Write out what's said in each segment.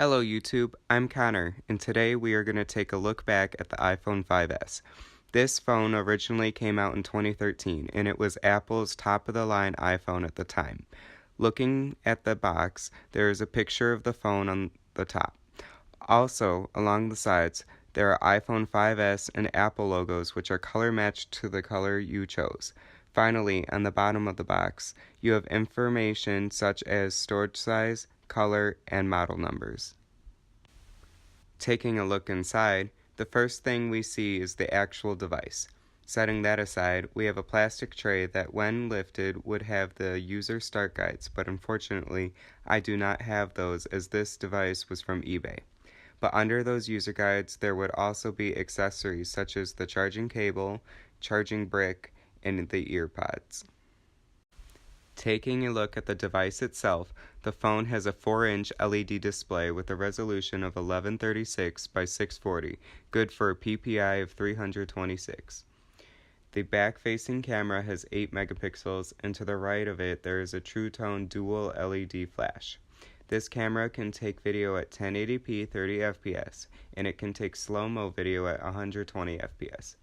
Hello YouTube, I'm Connor, and today we are going to take a look back at the iPhone 5S. This phone originally came out in 2013, and it was Apple's top-of-the-line iPhone at the time. Looking at the box, there is a picture of the phone on the top. Also, along the sides, there are iPhone 5S and Apple logos which are color matched to the color you chose. Finally, on the bottom of the box, you have information such as storage size, color, and model numbers. Taking a look inside, the first thing we see is the actual device. Setting that aside, we have a plastic tray that when lifted would have the user start guides, but unfortunately I do not have those as this device was from eBay. But under those user guides there would also be accessories such as the charging cable, charging brick, and the ear pods. Taking a look at the device itself, the phone has a 4-inch LED display with a resolution of 1136 by 640, good for a PPI of 326. The back-facing camera has 8 megapixels, and to the right of it there is a True Tone dual LED flash. This camera can take video at 1080p 30 fps, and it can take slow-mo video at 120 fps.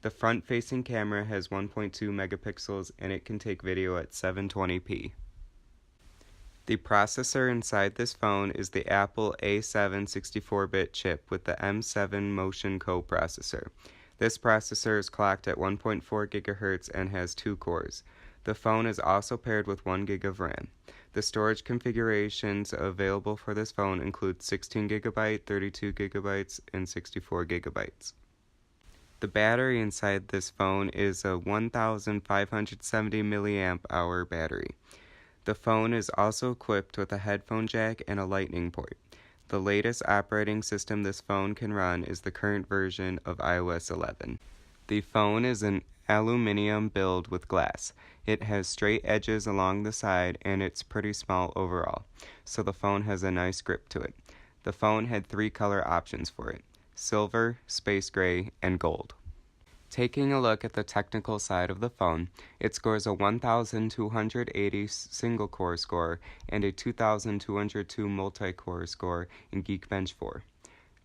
The front-facing camera has 1.2 megapixels and it can take video at 720p. The processor inside this phone is the Apple A7 64-bit chip with the M7 Motion coprocessor. This processor is clocked at 1.4 GHz and has 2 cores. The phone is also paired with 1 GB of RAM. The storage configurations available for this phone include 16 GB, 32 GB, and 64 GB. The battery inside this phone is a 1570 milliamp hour battery. The phone is also equipped with a headphone jack and a lightning port. The latest operating system this phone can run is the current version of iOS 11. The phone is an aluminum build with glass. It has straight edges along the side and it's pretty small overall, so the phone has a nice grip to it. The phone had 3 color options for it: silver, space gray, and gold. Taking a look at the technical side of the phone, it scores a 1280 single-core score and a 2202 multi-core score in Geekbench 4.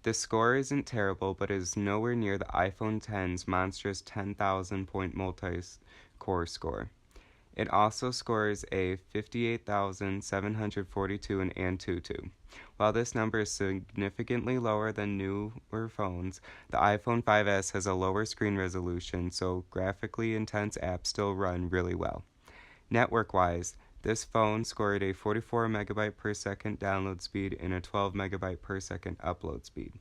This score isn't terrible, but is nowhere near the iPhone X's monstrous 10,000-point multi-core score. It also scores a 58,742 in Antutu. While this number is significantly lower than newer phones, the iPhone 5S has a lower screen resolution, so graphically intense apps still run really well. Network-wise, this phone scored a 44 megabyte per second download speed and a 12 megabyte per second upload speed.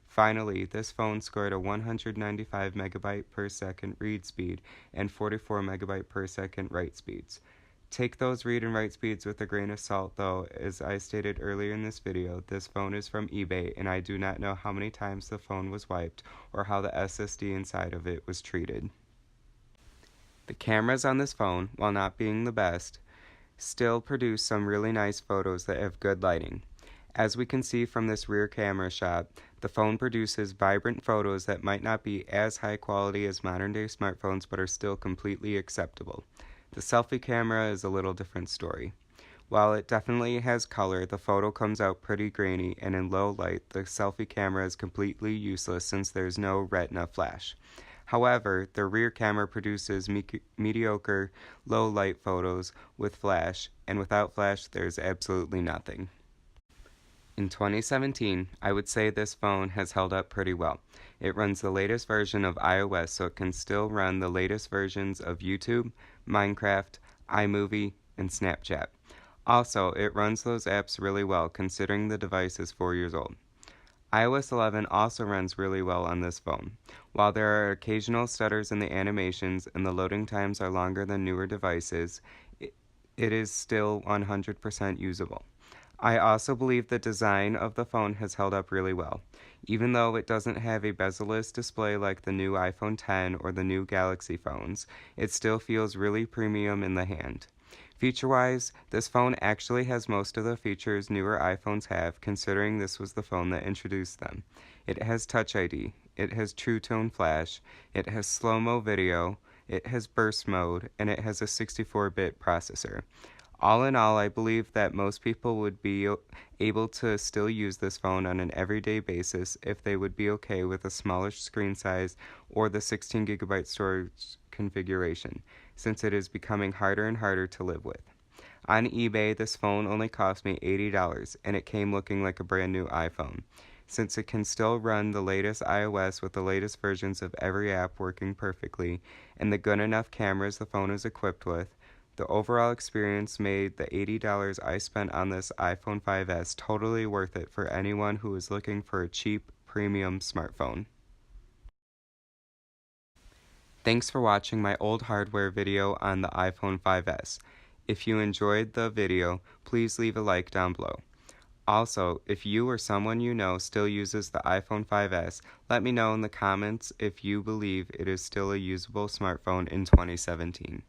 Finally, this phone scored a 195 megabyte per second read speed and 44 megabyte per second write speeds. Take those read and write speeds with a grain of salt though, as I stated earlier in this video, this phone is from eBay and I do not know how many times the phone was wiped or how the SSD inside of it was treated. The cameras on this phone, while not being the best, still produce some really nice photos that have good lighting. As we can see from this rear camera shot, the phone produces vibrant photos that might not be as high quality as modern day smartphones but are still completely acceptable. The selfie camera is a little different story. While it definitely has color, the photo comes out pretty grainy, and in low light, the selfie camera is completely useless since there's no retina flash. However, the rear camera produces mediocre low light photos with flash, and without flash, there's absolutely nothing. In 2017, I would say this phone has held up pretty well. It runs the latest version of iOS, so it can still run the latest versions of YouTube, Minecraft, iMovie, and Snapchat. Also, it runs those apps really well considering the device is 4 years old. iOS 11 also runs really well on this phone. While there are occasional stutters in the animations and the loading times are longer than newer devices, it is still 100% usable. I also believe the design of the phone has held up really well. Even though it doesn't have a bezel-less display like the new iPhone X or the new Galaxy phones, it still feels really premium in the hand. Feature-wise, this phone actually has most of the features newer iPhones have, considering this was the phone that introduced them. It has Touch ID, it has True Tone Flash, it has slow-mo video, it has burst mode, and it has a 64-bit processor. All in all, I believe that most people would be able to still use this phone on an everyday basis if they would be okay with a smaller screen size or the 16 gigabyte storage configuration, since it is becoming harder and harder to live with. On eBay, this phone only cost me $80, and it came looking like a brand new iPhone. Since it can still run the latest iOS with the latest versions of every app working perfectly, and the good enough cameras the phone is equipped with, the overall experience made the $80 I spent on this iPhone 5S totally worth it for anyone who is looking for a cheap, premium smartphone. Thanks for watching my old hardware video on the iPhone 5S. If you enjoyed the video, please leave a like down below. Also, if you or someone you know still uses the iPhone 5S, let me know in the comments if you believe it is still a usable smartphone in 2017.